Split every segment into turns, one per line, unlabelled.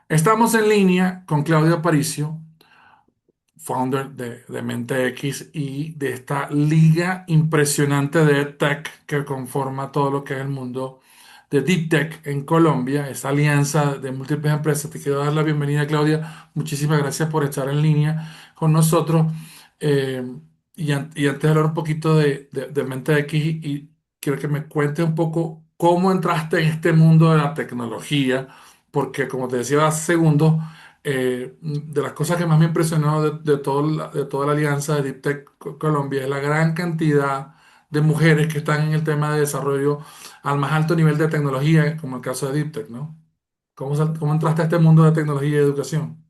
Estamos en línea con Claudio Aparicio, founder de Mente X y de esta liga impresionante de tech que conforma todo lo que es el mundo de Deep Tech en Colombia, esa alianza de múltiples empresas. Te quiero dar la bienvenida, Claudia. Muchísimas gracias por estar en línea con nosotros. Eh, y antes de hablar un poquito de Mente X, y quiero que me cuentes un poco cómo entraste en este mundo de la tecnología, porque como te decía hace segundos, de las cosas que más me impresionó de toda la alianza de Deep Tech Colombia es la gran cantidad de mujeres que están en el tema de desarrollo al más alto nivel de tecnología, como el caso de Deep Tech, ¿no? ¿Cómo entraste a este mundo de tecnología y educación?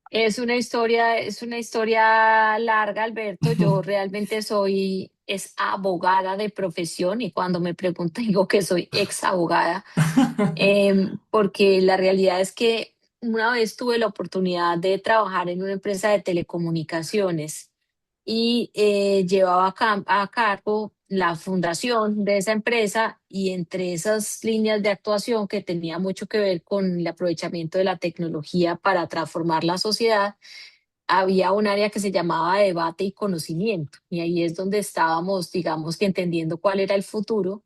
Es una historia larga, Alberto. Yo realmente es abogada de profesión y cuando me preguntan digo que soy ex abogada, porque la realidad es que una vez tuve la oportunidad de trabajar en una empresa de telecomunicaciones y llevaba a cargo la fundación de esa empresa y entre esas líneas de actuación que tenía mucho que ver con el aprovechamiento de la tecnología para transformar la sociedad, había un área que se llamaba debate y conocimiento y ahí es donde estábamos, digamos que entendiendo cuál era el futuro.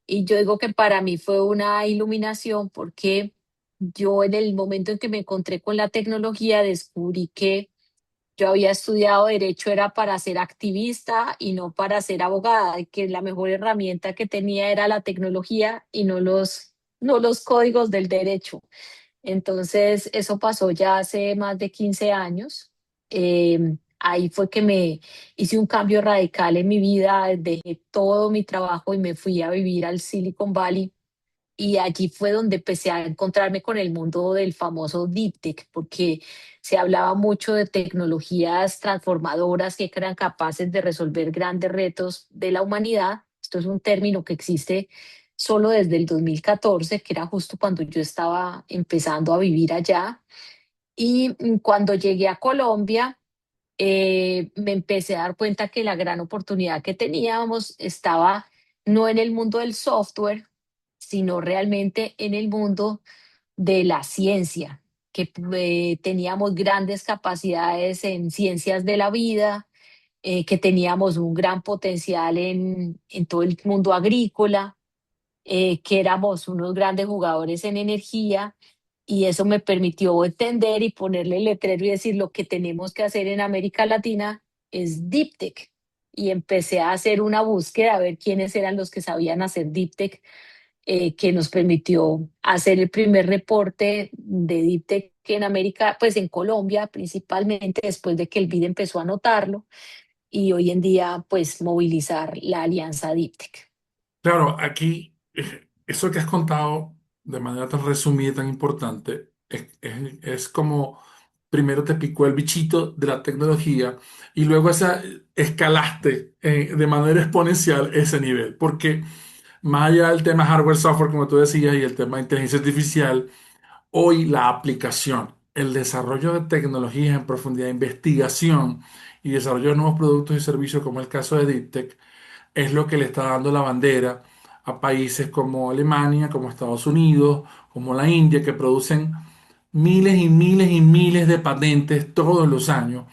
Y yo digo que para mí fue una iluminación porque yo en el momento en que me encontré con la tecnología descubrí que yo había estudiado derecho era para ser activista y no para ser abogada, y que la mejor herramienta que tenía era la tecnología y no los códigos del derecho. Entonces, eso pasó ya hace más de 15 años. Ahí fue que me hice un cambio radical en mi vida, dejé todo mi trabajo y me fui a vivir al Silicon Valley y allí fue donde empecé a encontrarme con el mundo del famoso Deep Tech, porque se hablaba mucho de tecnologías transformadoras que eran capaces de resolver grandes retos de la humanidad. Esto es un término que existe solo desde el 2014, que era justo cuando yo estaba empezando a vivir allá. Y cuando llegué a Colombia, me empecé a dar cuenta que la gran oportunidad que teníamos estaba no en el mundo del software, sino realmente en el mundo de la ciencia, que teníamos grandes capacidades en ciencias de la vida, que teníamos un gran potencial en todo el mundo agrícola, que éramos unos grandes jugadores en energía y eso me permitió entender y ponerle el letrero y decir lo que tenemos que hacer en América Latina es Deep Tech. Y empecé a hacer una búsqueda a ver quiénes eran los que sabían hacer Deep Tech, que nos permitió hacer el primer reporte de Deep Tech en América, pues en Colombia principalmente, después de que el BID empezó a notarlo y hoy en día pues movilizar la alianza Deep Tech.
Claro, aquí eso que has contado de manera tan resumida y tan importante es como primero te picó el bichito de la tecnología y luego escalaste de manera exponencial ese nivel, porque más allá del tema hardware, software, como tú decías, y el tema de inteligencia artificial, hoy la aplicación, el desarrollo de tecnologías en profundidad, investigación y desarrollo de nuevos productos y servicios, como el caso de DeepTech, es lo que le está dando la bandera a países como Alemania, como Estados Unidos, como la India, que producen miles y miles y miles de patentes todos los años.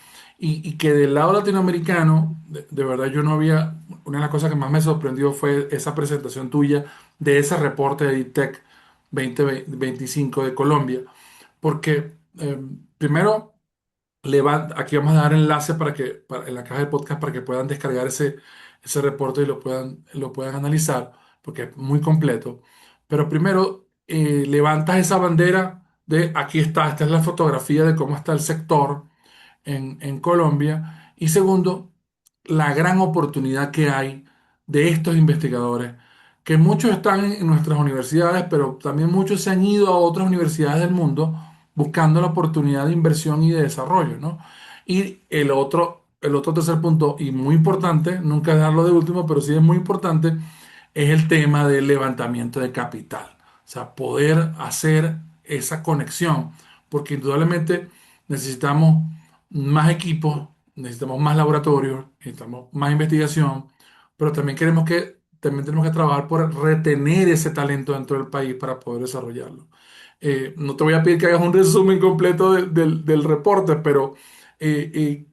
Y que del lado latinoamericano, de verdad yo no había, una de las cosas que más me sorprendió fue esa presentación tuya de ese reporte de DITEC 2025 de Colombia, porque primero, aquí vamos a dar enlace en la caja de podcast para que puedan descargar ese reporte y lo puedan analizar, porque es muy completo. Pero primero, levantas esa bandera de aquí está, esta es la fotografía de cómo está el sector en Colombia. Y segundo, la gran oportunidad que hay de estos investigadores, que muchos están en nuestras universidades, pero también muchos se han ido a otras universidades del mundo buscando la oportunidad de inversión y de desarrollo, ¿no? Y el otro tercer punto, y muy importante, nunca dejarlo de último, pero sí es muy importante, es el tema del levantamiento de capital. O sea, poder hacer esa conexión, porque indudablemente necesitamos más equipos, necesitamos más laboratorios, necesitamos más investigación, pero también tenemos que trabajar por retener ese talento dentro del país para poder desarrollarlo. No te voy a pedir que hagas un resumen completo del reporte, pero eh, eh,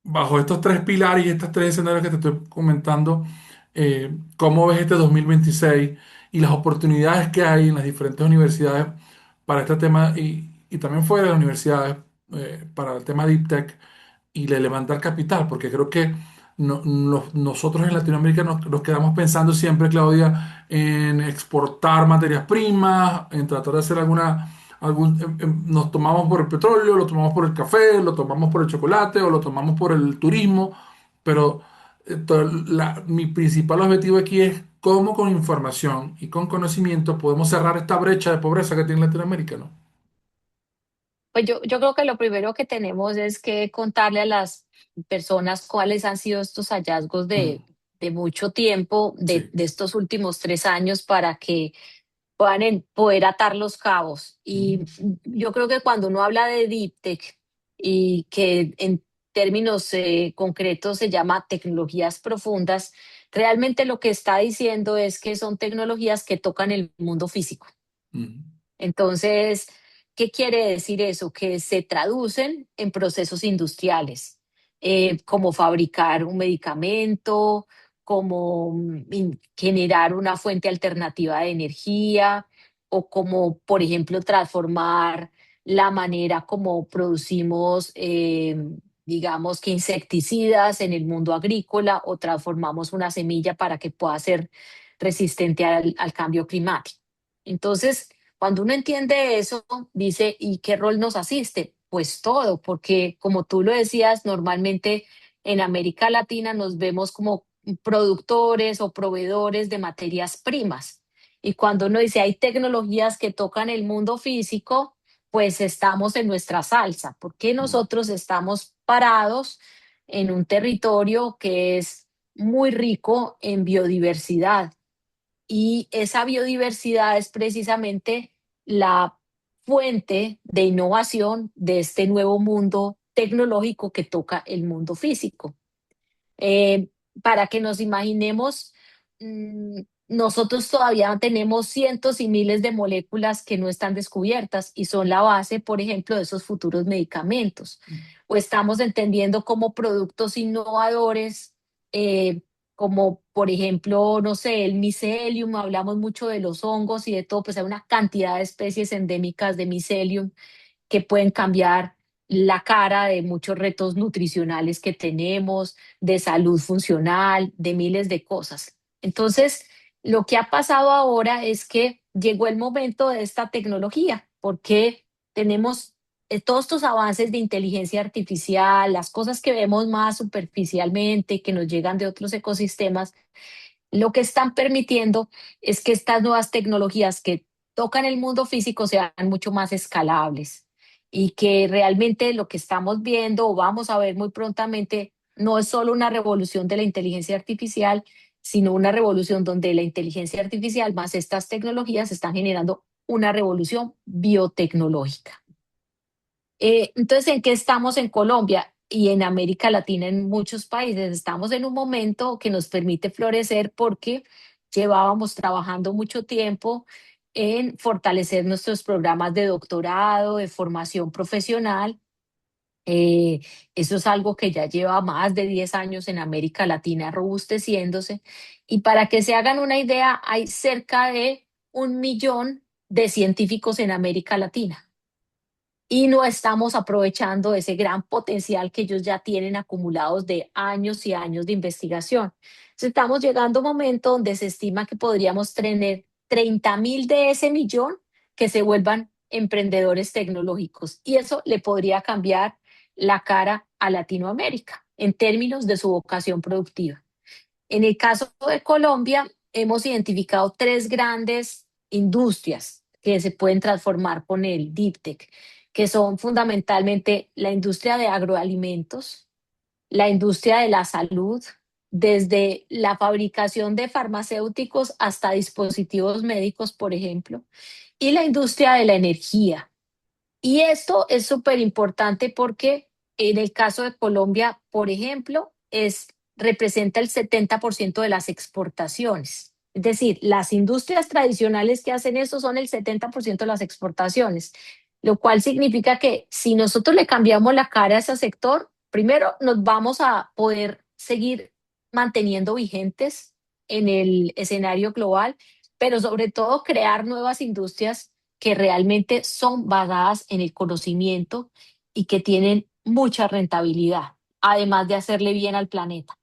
bajo estos tres pilares y estos tres escenarios que te estoy comentando, ¿cómo ves este 2026 y las oportunidades que hay en las diferentes universidades para este tema y también fuera de las universidades para el tema Deep Tech y de levantar capital? Porque creo que nosotros en Latinoamérica nos quedamos pensando siempre, Claudia, en exportar materias primas, en tratar de hacer nos tomamos por el petróleo, lo tomamos por el café, lo tomamos por el chocolate o lo tomamos por el turismo, pero mi principal objetivo aquí es cómo con información y con conocimiento podemos cerrar esta brecha de pobreza que tiene Latinoamérica, ¿no?
Pues yo creo que lo primero que tenemos es que contarle a las personas cuáles han sido estos hallazgos
Mm,
de mucho tiempo,
sí.
de estos últimos 3 años, para que puedan poder atar los cabos. Y
Mm,
yo creo que cuando uno habla de Deep Tech y que en términos concretos se llama tecnologías profundas, realmente lo que está diciendo es que son tecnologías que tocan el mundo físico.
mm,
Entonces, ¿qué quiere decir eso? Que se traducen en procesos industriales, como fabricar un medicamento, como generar una fuente alternativa de energía, o como, por ejemplo, transformar la manera como producimos, digamos que insecticidas en el mundo agrícola, o transformamos una semilla para que pueda ser resistente al cambio climático. Entonces, cuando uno entiende eso, dice, ¿y qué rol nos asiste? Pues todo, porque como tú lo decías, normalmente en América Latina nos vemos como productores o proveedores de materias primas. Y cuando uno dice hay tecnologías que tocan el mundo físico, pues estamos en nuestra salsa, porque
mm,
nosotros estamos parados en un territorio que es muy rico en biodiversidad, y esa biodiversidad es precisamente la fuente de innovación de este nuevo mundo tecnológico que toca el mundo físico. Eh, para que nos imaginemos, nosotros todavía tenemos cientos y miles de moléculas que no están descubiertas y son la base, por ejemplo, de esos futuros medicamentos. O estamos entendiendo cómo productos innovadores, eh, como por ejemplo, no sé, el micelium, hablamos mucho de los hongos y de todo, pues hay una cantidad de especies endémicas de micelium que pueden cambiar la cara de muchos retos nutricionales que tenemos, de salud funcional, de miles de cosas. Entonces, lo que ha pasado ahora es que llegó el momento de esta tecnología, porque tenemos todos estos avances de inteligencia artificial, las cosas que vemos más superficialmente, que nos llegan de otros ecosistemas, lo que están permitiendo es que estas nuevas tecnologías que tocan el mundo físico sean mucho más escalables, y que realmente lo que estamos viendo o vamos a ver muy prontamente no es solo una revolución de la inteligencia artificial, sino una revolución donde la inteligencia artificial más estas tecnologías están generando una revolución biotecnológica. Entonces, ¿en qué estamos en Colombia y en América Latina, en muchos países? Estamos en un momento que nos permite florecer porque llevábamos trabajando mucho tiempo en fortalecer nuestros programas de doctorado, de formación profesional. Eh, Eso es algo que ya lleva más de 10 años en América Latina robusteciéndose. Y para que se hagan una idea, hay cerca de 1 millón de científicos en América Latina y no estamos aprovechando ese gran potencial que ellos ya tienen acumulados de años y años de investigación. Entonces, estamos llegando a un momento donde se estima que podríamos tener 30.000 de ese millón que se vuelvan emprendedores tecnológicos, y eso le podría cambiar la cara a Latinoamérica en términos de su vocación productiva. En el caso de Colombia, hemos identificado tres grandes industrias que se pueden transformar con el Deep Tech, que son fundamentalmente la industria de agroalimentos, la industria de la salud, desde la fabricación de farmacéuticos hasta dispositivos médicos, por ejemplo, y la industria de la energía. Y esto es súper importante porque en el caso de Colombia, por ejemplo, representa el 70% de las exportaciones. Es decir, las industrias tradicionales que hacen eso son el 70% de las exportaciones, lo cual significa que si nosotros le cambiamos la cara a ese sector, primero nos vamos a poder seguir manteniendo vigentes en el escenario global, pero sobre todo crear nuevas industrias que realmente son basadas en el conocimiento y que tienen mucha rentabilidad, además de hacerle bien al planeta.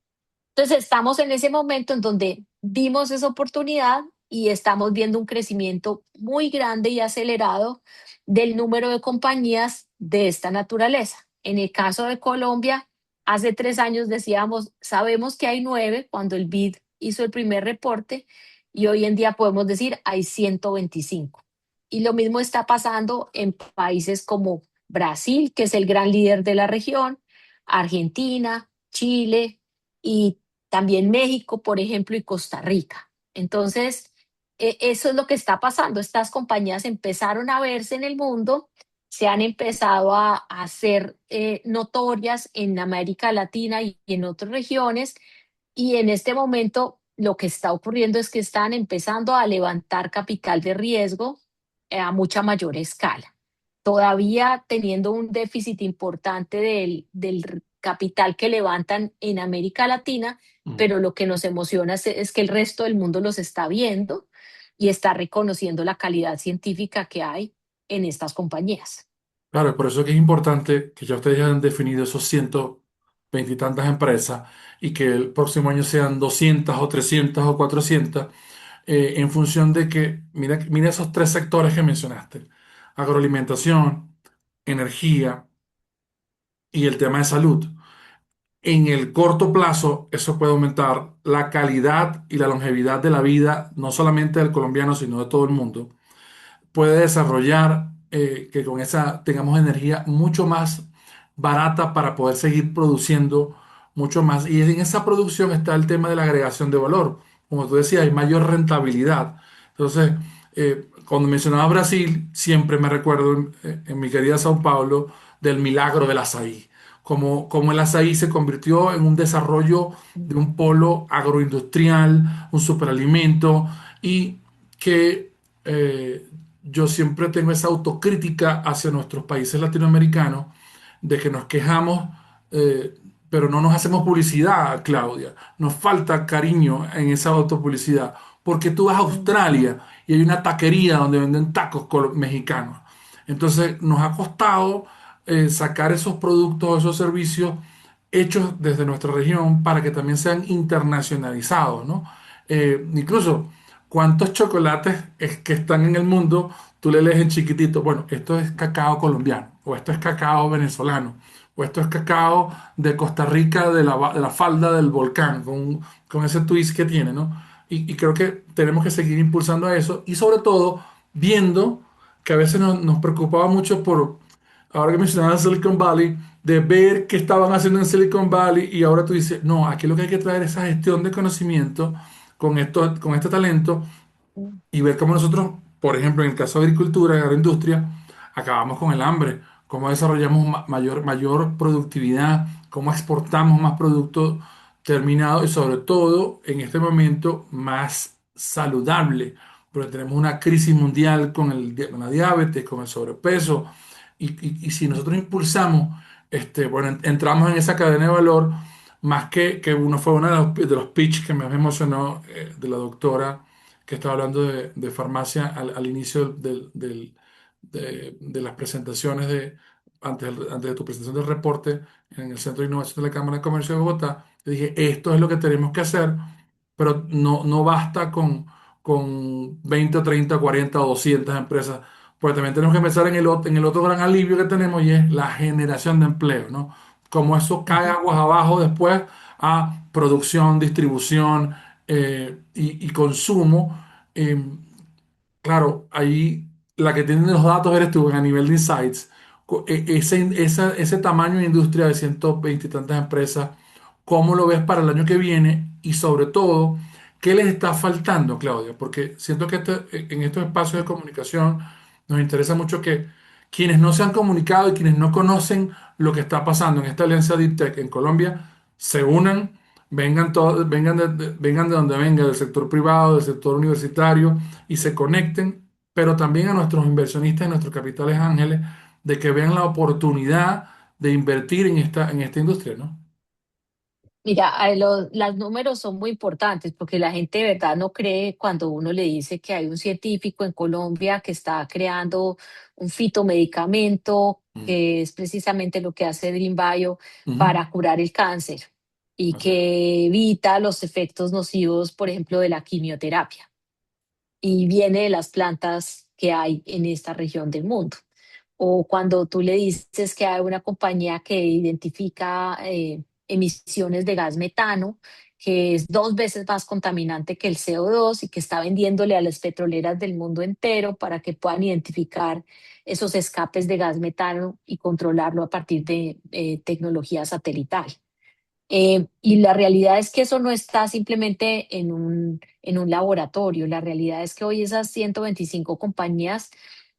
Entonces estamos en ese momento en donde vimos esa oportunidad y estamos viendo un crecimiento muy grande y acelerado del número de compañías de esta naturaleza. En el caso de Colombia, hace 3 años decíamos, sabemos que hay 9 cuando el BID hizo el primer reporte y hoy en día podemos decir hay 125. Y lo mismo está pasando en países como Brasil, que es el gran líder de la región, Argentina, Chile y también México, por ejemplo, y Costa Rica. Entonces, eso es lo que está pasando. Estas compañías empezaron a verse en el mundo, se han empezado a hacer notorias en América Latina y en otras regiones, y en este momento lo que está ocurriendo es que están empezando a levantar capital de riesgo a mucha mayor escala, todavía teniendo un déficit importante del capital que levantan en América Latina,
Mm.
pero lo que nos emociona es que el resto del mundo los está viendo y está reconociendo la calidad científica que hay en estas compañías.
Claro, y por eso es que es importante que ya ustedes hayan definido esos 120 y tantas empresas y que el próximo año sean 200 o 300 o 400, en función de que, mira, mira esos tres sectores que mencionaste: agroalimentación, energía y el tema de salud. En el corto plazo, eso puede aumentar la calidad y la longevidad de la vida, no solamente del colombiano, sino de todo el mundo. Puede desarrollar, que con esa tengamos energía mucho más barata para poder seguir produciendo mucho más. Y en esa producción está el tema de la agregación de valor. Como tú decías, hay mayor rentabilidad. Entonces, cuando mencionaba Brasil, siempre me recuerdo en mi querida Sao Paulo del milagro del azaí. Como el azaí se convirtió en un desarrollo de un polo agroindustrial, un superalimento, y que yo siempre tengo esa autocrítica hacia nuestros países latinoamericanos de que nos quejamos, eh, pero no nos hacemos publicidad, Claudia. Nos falta cariño en esa autopublicidad, porque tú vas a Australia y hay una taquería donde venden tacos mexicanos. Entonces nos ha costado sacar esos productos, esos servicios hechos desde nuestra región para que también sean internacionalizados, ¿no? Incluso, ¿cuántos chocolates que están en el mundo tú le lees en chiquitito? Bueno, esto es cacao colombiano, o esto es cacao venezolano, o esto es cacao de Costa Rica, de la falda del volcán, con ese twist que tiene, ¿no? Y creo que tenemos que seguir impulsando a eso y sobre todo viendo que a veces nos preocupaba mucho por, ahora que mencionaban Silicon Valley, de ver qué estaban haciendo en Silicon Valley y ahora tú dices, no, aquí lo que hay que traer es esa gestión de conocimiento con este talento y ver cómo nosotros, por ejemplo, en el caso de agricultura y agroindustria, acabamos con el hambre, cómo desarrollamos mayor productividad, cómo exportamos más productos terminados y sobre todo en este momento más saludable, porque tenemos una crisis mundial con la diabetes, con el sobrepeso, y si nosotros impulsamos, bueno, entramos en esa cadena de valor, más que uno fue uno de los pitch que más me emocionó, de la doctora que estaba hablando de farmacia al inicio de las presentaciones antes de tu presentación del reporte en el Centro de Innovación de la Cámara de Comercio de Bogotá. Le dije, esto es lo que tenemos que hacer, pero no basta con 20 o 30 o 40 o 200 empresas, porque también tenemos que pensar en el otro gran alivio que tenemos y es la generación de empleo, ¿no? Como eso cae
Ujú.
aguas abajo después a producción, distribución, y consumo. eh, claro, ahí la que tiene los datos eres tú a nivel de insights. Ese tamaño de industria de 120 y tantas empresas, ¿cómo lo ves para el año que viene? Y sobre todo, ¿qué les está faltando, Claudia? Porque siento que en estos espacios de comunicación nos interesa mucho que quienes no se han comunicado y quienes no conocen lo que está pasando en esta alianza Deep Tech en Colombia se unan, vengan todos, vengan de donde venga, del sector privado, del sector universitario, y se conecten, pero también a nuestros inversionistas y nuestros capitales ángeles, de que vean la oportunidad de invertir en esta industria, ¿no?
Mira, los números son muy importantes porque la gente de verdad no cree cuando uno le dice que hay un científico en Colombia que está creando un fitomedicamento,
Mm.
que es precisamente lo que hace Dream Bio
Ujú.
para curar el cáncer y
Así es.
que evita los efectos nocivos, por ejemplo, de la quimioterapia. Y viene de las plantas que hay en esta región del mundo. O cuando tú le dices que hay una compañía que identifica emisiones de gas metano, que es 2 veces más contaminante que el CO2 y que está vendiéndole a las petroleras del mundo entero para que puedan identificar esos escapes de gas metano y controlarlo a partir de tecnología satelital. Y la realidad es que eso no está simplemente en un laboratorio. La realidad es que hoy esas 125 compañías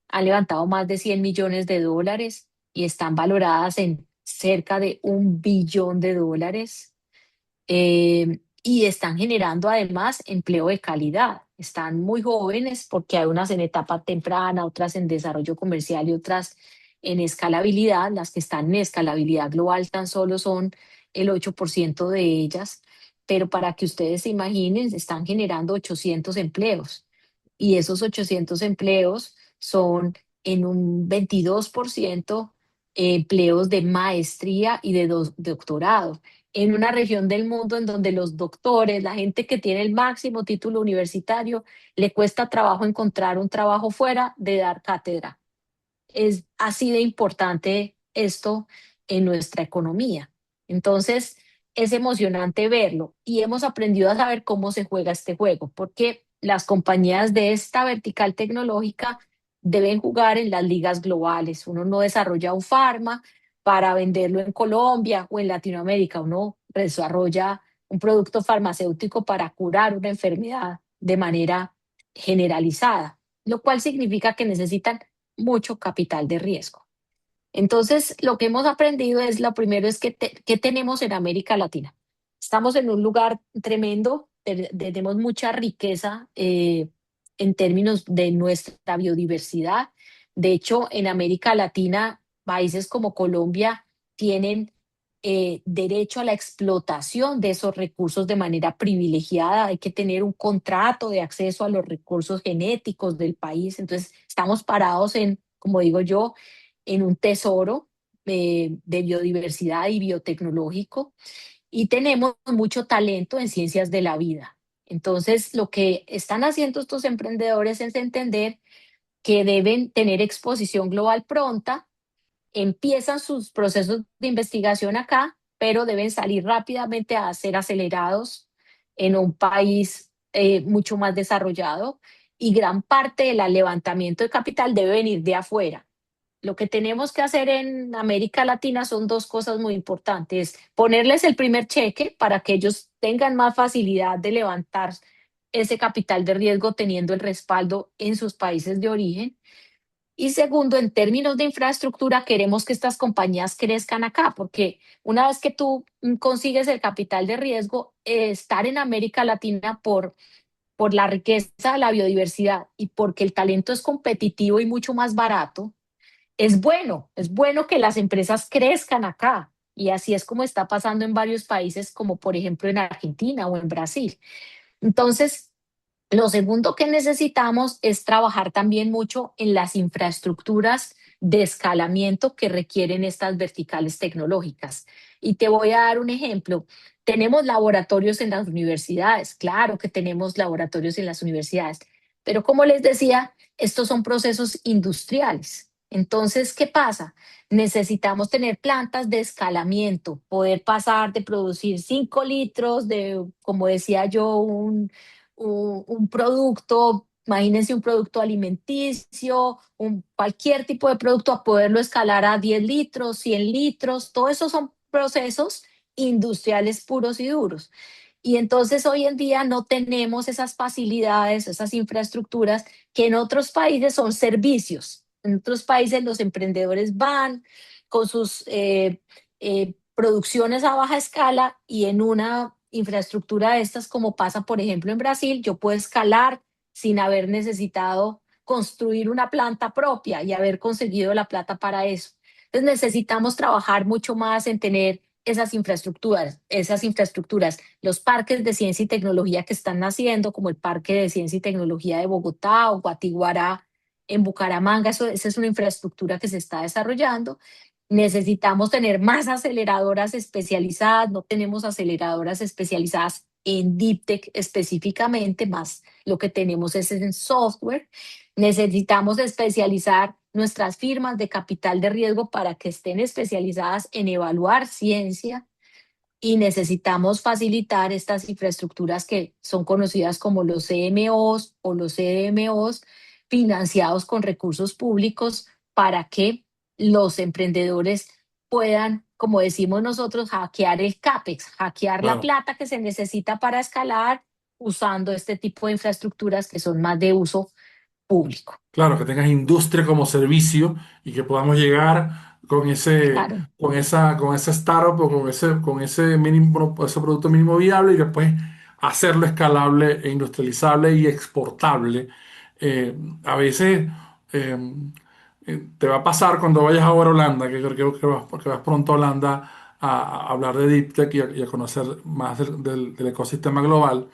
han levantado más de 100 millones de dólares y están valoradas en cerca de 1 billón de dólares. Y están generando además empleo de calidad. Están muy jóvenes porque hay unas en etapa temprana, otras en desarrollo comercial y otras en escalabilidad. Las que están en escalabilidad global tan solo son el 8% de ellas, pero para que ustedes se imaginen, están generando 800 empleos y esos 800 empleos son en un 22% empleos de maestría y de doctorado, en una región del mundo en donde los doctores, la gente que tiene el máximo título universitario, le cuesta trabajo encontrar un trabajo fuera de dar cátedra. Es así de importante esto en nuestra economía. Entonces, es emocionante verlo y hemos aprendido a saber cómo se juega este juego, porque las compañías de esta vertical tecnológica deben jugar en las ligas globales. Uno no desarrolla un farma para venderlo en Colombia o en Latinoamérica, uno desarrolla un producto farmacéutico para curar una enfermedad de manera generalizada, lo cual significa que necesitan mucho capital de riesgo. Entonces, lo que hemos aprendido es, lo primero es que tenemos en América Latina. Estamos en un lugar tremendo, tenemos mucha riqueza en términos de nuestra biodiversidad. De hecho, en América Latina, países como Colombia tienen derecho a la explotación de esos recursos de manera privilegiada. Hay que tener un contrato de acceso a los recursos genéticos del país. Entonces, estamos parados en, como digo yo, en un tesoro de biodiversidad y biotecnológico y tenemos mucho talento en ciencias de la vida. Entonces, lo que están haciendo estos emprendedores es entender que deben tener exposición global pronta, empiezan sus procesos de investigación acá, pero deben salir rápidamente a ser acelerados en un país mucho más desarrollado y gran parte del levantamiento de capital debe venir de afuera. Lo que tenemos que hacer en América Latina son dos cosas muy importantes. Ponerles el primer cheque para que ellos tengan más facilidad de levantar ese capital de riesgo teniendo el respaldo en sus países de origen. Y segundo, en términos de infraestructura, queremos que estas compañías crezcan acá, porque una vez que tú consigues el capital de riesgo, estar en América Latina por la riqueza de la biodiversidad y porque el talento es competitivo y mucho más barato, es bueno que las empresas crezcan acá. Y así es como está pasando en varios países, como por ejemplo en Argentina o en Brasil. Entonces, lo segundo que necesitamos es trabajar también mucho en las infraestructuras de escalamiento que requieren estas verticales tecnológicas. Y te voy a dar un ejemplo. Tenemos laboratorios en las universidades, claro que tenemos laboratorios en las universidades, pero como les decía, estos son procesos industriales. Entonces, ¿qué pasa? Necesitamos tener plantas de escalamiento, poder pasar de producir 5 litros de, como decía yo, un producto, imagínense un producto alimenticio, cualquier tipo de producto, a poderlo escalar a 10 litros, 100 litros, todo eso son procesos industriales puros y duros. Y entonces hoy en día no tenemos esas facilidades, esas infraestructuras que en otros países son servicios. En otros países los emprendedores van con sus producciones a baja escala y en una infraestructura de estas, como pasa, por ejemplo, en Brasil, yo puedo escalar sin haber necesitado construir una planta propia y haber conseguido la plata para eso. Entonces necesitamos trabajar mucho más en tener esas infraestructuras, los parques de ciencia y tecnología que están naciendo, como el Parque de Ciencia y Tecnología de Bogotá o Guatiguará en Bucaramanga, esa es una infraestructura que se está desarrollando. Necesitamos tener más aceleradoras especializadas, no tenemos aceleradoras especializadas en Deep Tech específicamente, más lo que tenemos es en software. Necesitamos especializar nuestras firmas de capital de riesgo para que estén especializadas en evaluar ciencia y necesitamos facilitar estas infraestructuras que son conocidas como los CMOs o los CDMOs, financiados con recursos públicos para que los emprendedores puedan, como decimos nosotros, hackear el CAPEX, hackear la
Claro.
plata que se necesita para escalar usando este tipo de infraestructuras que son más de uso público.
Claro, que tengas industria como servicio y que podamos llegar
Claro.
con esa startup o con ese mínimo, ese producto mínimo viable y después hacerlo escalable e industrializable y exportable. Eh, a veces eh, te va a pasar cuando vayas ahora a Holanda, que creo que vas pronto a Holanda a hablar de Deep Tech y a conocer más del ecosistema global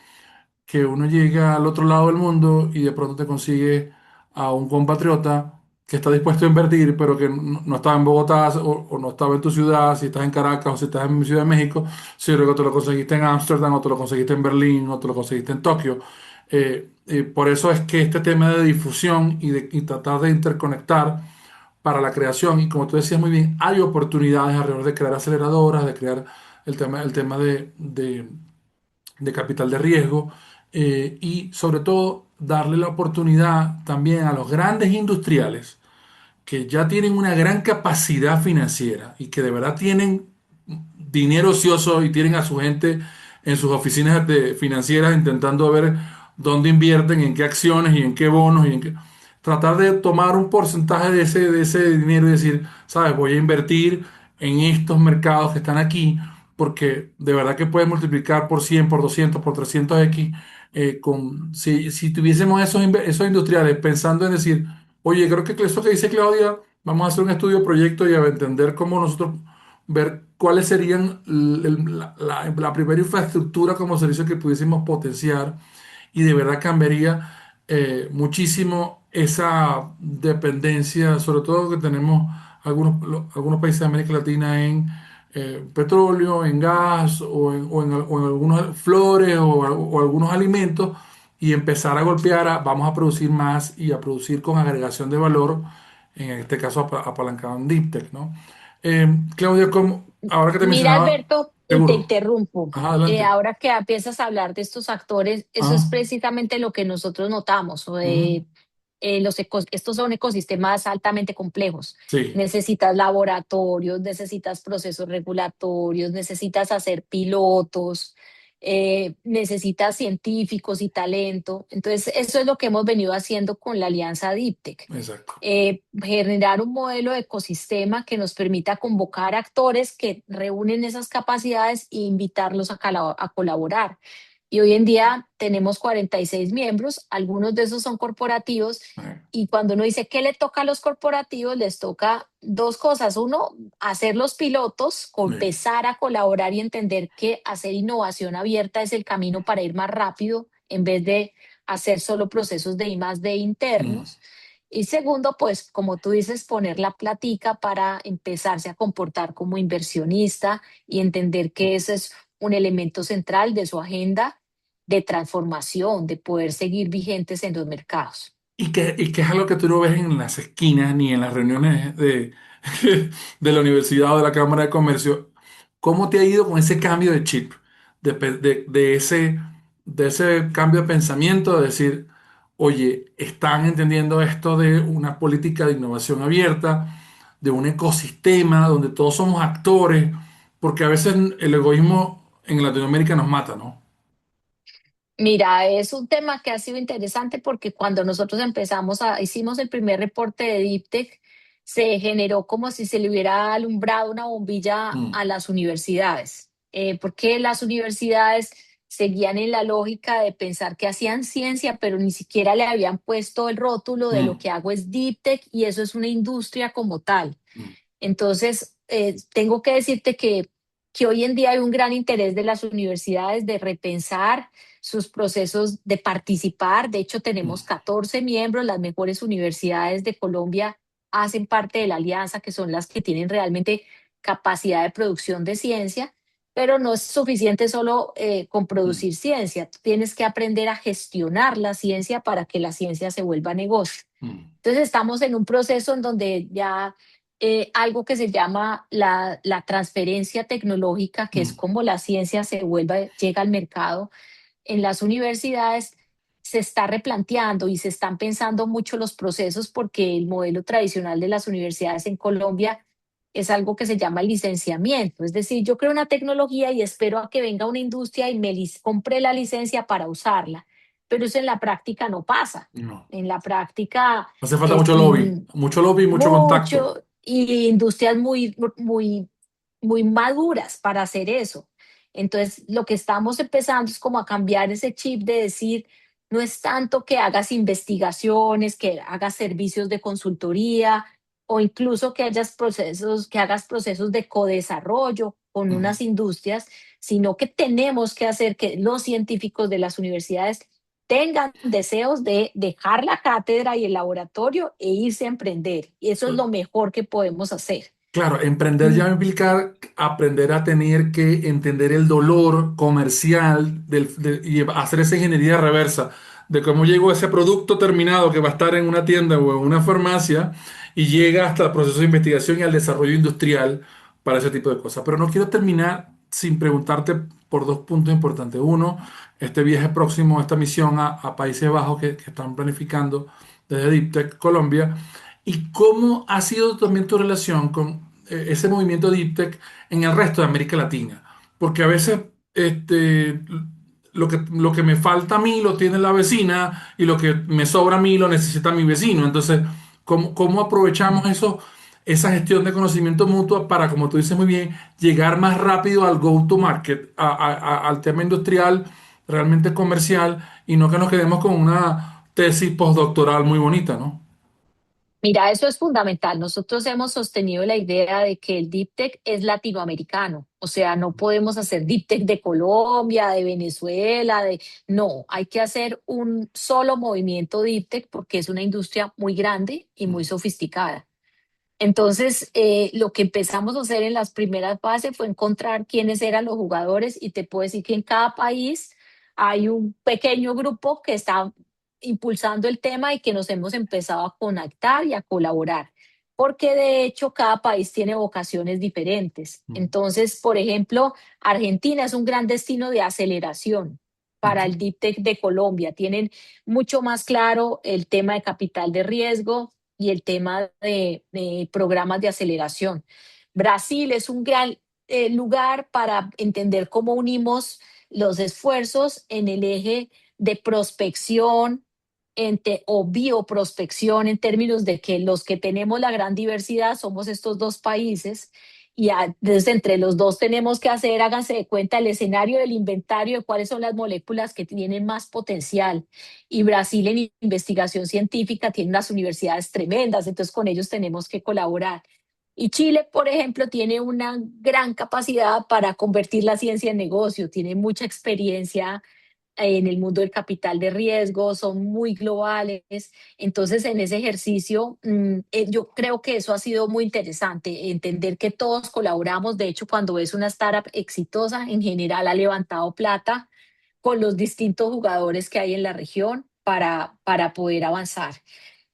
que uno llega al otro lado del mundo y de pronto te consigue a un compatriota que está dispuesto a invertir, pero que no estaba en Bogotá o no estaba en tu ciudad, si estás en Caracas o si estás en mi Ciudad de México, sino que te lo conseguiste en Ámsterdam o te lo conseguiste en Berlín o te lo conseguiste en Tokio. Por eso es que este tema de difusión y tratar de interconectar para la creación, y como tú decías muy bien, hay oportunidades alrededor de crear aceleradoras, de crear el tema de capital de riesgo y sobre todo darle la oportunidad también a los grandes industriales que ya tienen una gran capacidad financiera y que de verdad tienen dinero ocioso y tienen a su gente en sus oficinas financieras intentando ver dónde invierten, en qué acciones y en qué bonos y en qué... Tratar de tomar un porcentaje de ese dinero y decir, sabes, voy a invertir en estos mercados que están aquí porque de verdad que puede multiplicar por 100 por 200 por 300x. Si tuviésemos esos industriales pensando en decir, oye, creo que eso que dice Claudia, vamos a hacer un estudio proyecto y a entender cómo nosotros ver cuáles serían la primera infraestructura como servicio que pudiésemos potenciar y de verdad cambiaría muchísimo esa dependencia, sobre todo que tenemos algunos países de América Latina en petróleo, en gas o en algunos flores o algunos alimentos y empezar a golpear, vamos a producir más y a producir con agregación de valor, en este caso apalancado en Deep Tech, ¿no? Claudia, ahora que te
Mira,
mencionaba,
Alberto, y te
seguro.
interrumpo.
Ajá, adelante.
Ahora que empiezas a hablar de estos actores, eso es
Ah,
precisamente lo que nosotros notamos.
ujú,
Estos son ecosistemas altamente complejos.
sí.
Necesitas laboratorios, necesitas procesos regulatorios, necesitas hacer pilotos, necesitas científicos y talento. Entonces, eso es lo que hemos venido haciendo con la Alianza DIPTEC.
Exacto.
Generar un modelo de ecosistema que nos permita convocar actores que reúnen esas capacidades e invitarlos a colaborar. Y hoy en día tenemos 46 miembros, algunos de esos son corporativos,
Eh,
y cuando uno dice qué le toca a los corporativos, les toca dos cosas. Uno, hacer los pilotos,
sí,
empezar a colaborar y entender que hacer innovación abierta es el camino para ir más rápido en vez de hacer solo procesos de I+D
mm.
internos. Y segundo, pues como tú dices, poner la platica para empezarse a comportar como inversionista y entender que ese es un elemento central de su agenda de transformación, de poder seguir vigentes en los mercados.
Y que es algo que tú no ves en las esquinas ni en las reuniones de la universidad o de la Cámara de Comercio. ¿Cómo te ha ido con ese cambio de chip? De ese cambio de pensamiento, de decir, oye, están entendiendo esto de una política de innovación abierta, de un ecosistema donde todos somos actores, porque a veces el egoísmo en Latinoamérica nos mata, ¿no?
Mira, es un tema que ha sido interesante porque cuando nosotros hicimos el primer reporte de DeepTech, se generó como si se le hubiera alumbrado una bombilla
Mm,
a las universidades. porque las universidades seguían en la lógica de pensar que hacían ciencia, pero ni siquiera le habían puesto el rótulo de lo
Mm,
que hago es deep tech y eso es una industria como tal.
mm,
Entonces, tengo que decirte que hoy en día hay un gran interés de las universidades de repensar sus procesos de participar. De hecho, tenemos
mm,
14 miembros, las mejores universidades de Colombia hacen parte de la alianza, que son las que tienen realmente capacidad de producción de ciencia, pero no es suficiente solo con
mm,
producir ciencia. Tú tienes que aprender a gestionar la ciencia para que la ciencia se vuelva negocio.
mm,
Entonces estamos en un proceso en donde ya algo que se llama la transferencia tecnológica, que es
mm,
como la ciencia se vuelva, llega al mercado en las universidades, se está replanteando y se están pensando mucho los procesos porque el modelo tradicional de las universidades en Colombia es algo que se llama licenciamiento. Es decir, yo creo una tecnología y espero a que venga una industria y compre la licencia para usarla, pero eso en la práctica no pasa.
no.
En la práctica,
Hace falta mucho lobby y mucho contacto.
mucho y industrias muy maduras para hacer eso. Entonces, lo que estamos empezando es como a cambiar ese chip de decir, no es tanto que hagas investigaciones, que hagas servicios de consultoría o incluso que hagas procesos de codesarrollo con
Mm,
unas industrias, sino que tenemos que hacer que los científicos de las universidades tengan deseos de dejar la cátedra y el laboratorio e irse a emprender. Y eso es lo mejor que podemos hacer.
Claro, emprender ya
Mm,
va a implicar aprender a tener que entender el dolor comercial y hacer esa ingeniería reversa de cómo llegó ese producto terminado que va a estar en una tienda o en una farmacia y llega hasta el proceso de investigación y al desarrollo industrial para ese tipo de cosas. Pero no quiero terminar sin preguntarte por dos puntos importantes. Uno, este viaje próximo, esta misión a Países Bajos que están planificando desde DeepTech Colombia. ¿Y cómo ha sido también tu relación con ese movimiento Deep Tech en el resto de América Latina? Porque a veces lo que me falta a mí lo tiene la vecina y lo que me sobra a mí lo necesita mi vecino. Entonces, ¿cómo aprovechamos
mm.
eso, esa gestión de conocimiento mutuo para, como tú dices muy bien, llegar más rápido al go-to-market, al tema industrial, realmente comercial, y no que nos quedemos con una tesis postdoctoral muy bonita, ¿no?
Mira, eso es fundamental. Nosotros hemos sostenido la idea de que el Deep Tech es latinoamericano. O sea, no podemos hacer Deep Tech de Colombia, de Venezuela, de... No, hay que hacer un solo movimiento Deep Tech porque es una industria muy grande y muy
Mm,
sofisticada. Entonces, lo que empezamos a hacer en las primeras fases fue encontrar quiénes eran los jugadores y te puedo decir que en cada país hay un pequeño grupo que está impulsando el tema y que nos hemos empezado a conectar y a colaborar, porque de hecho cada país tiene vocaciones diferentes.
mm.
Entonces, por ejemplo, Argentina es un gran destino de aceleración para
Ok.
el Deep Tech de Colombia. Tienen mucho más claro el tema de capital de riesgo y el tema de programas de aceleración. Brasil es un gran lugar para entender cómo unimos los esfuerzos en el eje de prospección o bioprospección en términos de que los que tenemos la gran diversidad somos estos dos países y desde entre los dos tenemos que hacer, háganse de cuenta, el escenario del inventario de cuáles son las moléculas que tienen más potencial. Y Brasil en investigación científica tiene unas universidades tremendas, entonces con ellos tenemos que colaborar. Y Chile, por ejemplo, tiene una gran capacidad para convertir la ciencia en negocio, tiene mucha experiencia en el mundo del capital de riesgo, son muy globales. Entonces, en ese ejercicio, yo creo que eso ha sido muy interesante, entender que todos colaboramos. De hecho, cuando es una startup exitosa, en general ha levantado plata con los distintos jugadores que hay en la región para poder avanzar.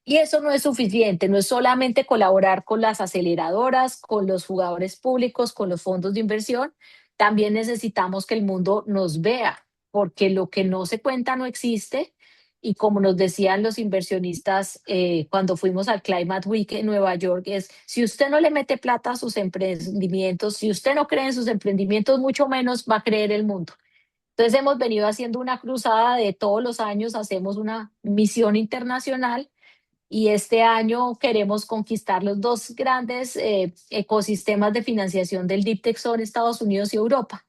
Y eso no es suficiente, no es solamente colaborar con las aceleradoras, con los jugadores públicos, con los fondos de inversión, también necesitamos que el mundo nos vea, porque lo que no se cuenta no existe. Y como nos decían los inversionistas cuando fuimos al Climate Week en Nueva York, es si usted no le mete plata a sus emprendimientos, si usted no cree en sus emprendimientos, mucho menos va a creer el mundo. Entonces hemos venido haciendo una cruzada de todos los años, hacemos una misión internacional y este año queremos conquistar los dos grandes ecosistemas de financiación del Deep Tech son Estados Unidos y Europa.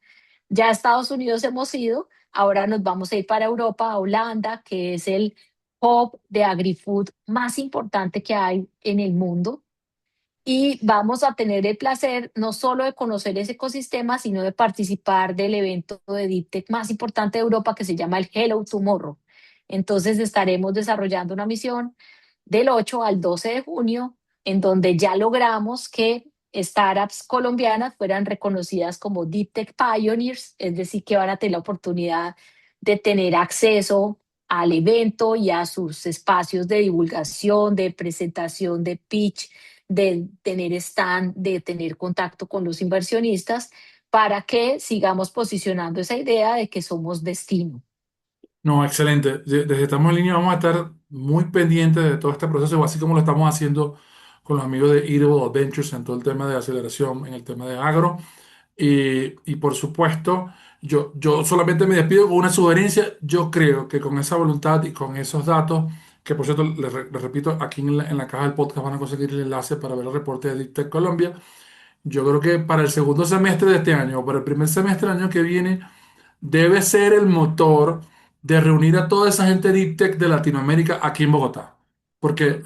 Ya a Estados Unidos hemos ido, ahora nos vamos a ir para Europa, a Holanda, que es el hub de agri-food más importante que hay en el mundo. Y vamos a tener el placer no solo de conocer ese ecosistema, sino de participar del evento de Deep Tech más importante de Europa que se llama el Hello Tomorrow. Entonces estaremos desarrollando una misión del 8 al 12 de junio, en donde ya logramos que startups colombianas fueran reconocidas como Deep Tech Pioneers, es decir, que van a tener la oportunidad de tener acceso al evento y a sus espacios de divulgación, de presentación, de pitch, de tener stand, de tener contacto con los inversionistas, para que sigamos posicionando esa idea de que somos destino.
No, excelente. Desde Estamos en Línea vamos a estar muy pendientes de todo este proceso, así como lo estamos haciendo con los amigos de Edible Ventures en todo el tema de aceleración, en el tema de agro. Y por supuesto, yo solamente me despido con una sugerencia. Yo creo que con esa voluntad y con esos datos, que por cierto, les repito, aquí en la caja del podcast van a conseguir el enlace para ver el reporte de DICTEC Colombia. Yo creo que para el segundo semestre de este año o para el primer semestre del año que viene, debe ser el motor de reunir a toda esa gente Deep Tech de Latinoamérica aquí en Bogotá. Porque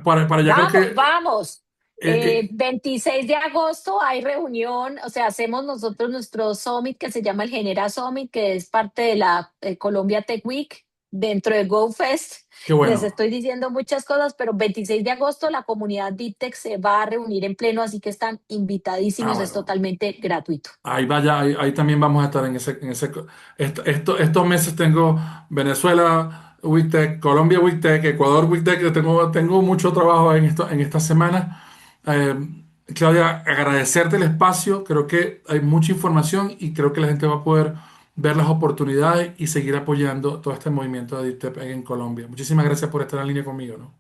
para allá creo que
Vamos, vamos.
eh,
26 de agosto hay reunión, o sea, hacemos nosotros nuestro summit que se llama el Genera Summit, que es parte de la Colombia Tech Week dentro de GoFest.
qué
Les
bueno.
estoy diciendo muchas cosas, pero 26 de agosto la comunidad Deep Tech se va a reunir en pleno, así que están
Ah,
invitadísimos, es
bueno.
totalmente gratuito.
Ahí vaya, ahí también vamos a estar estos meses tengo Venezuela Week Tech, Colombia Week Tech, Ecuador Week Tech, tengo mucho trabajo en estas semanas. Eh, Claudia, agradecerte el espacio, creo que hay mucha información y creo que la gente va a poder ver las oportunidades y seguir apoyando todo este movimiento de DITEP en Colombia. Muchísimas gracias por estar en línea conmigo, ¿no?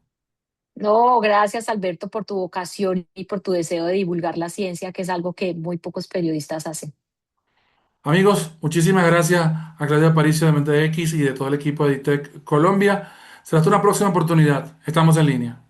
No, gracias Alberto por tu vocación y por tu deseo de divulgar la ciencia, que es algo que muy pocos periodistas hacen.
Amigos, muchísimas gracias a Claudia Aparicio de Mente X y de todo el equipo de DITEC Colombia. Será hasta una próxima oportunidad. Estamos en línea.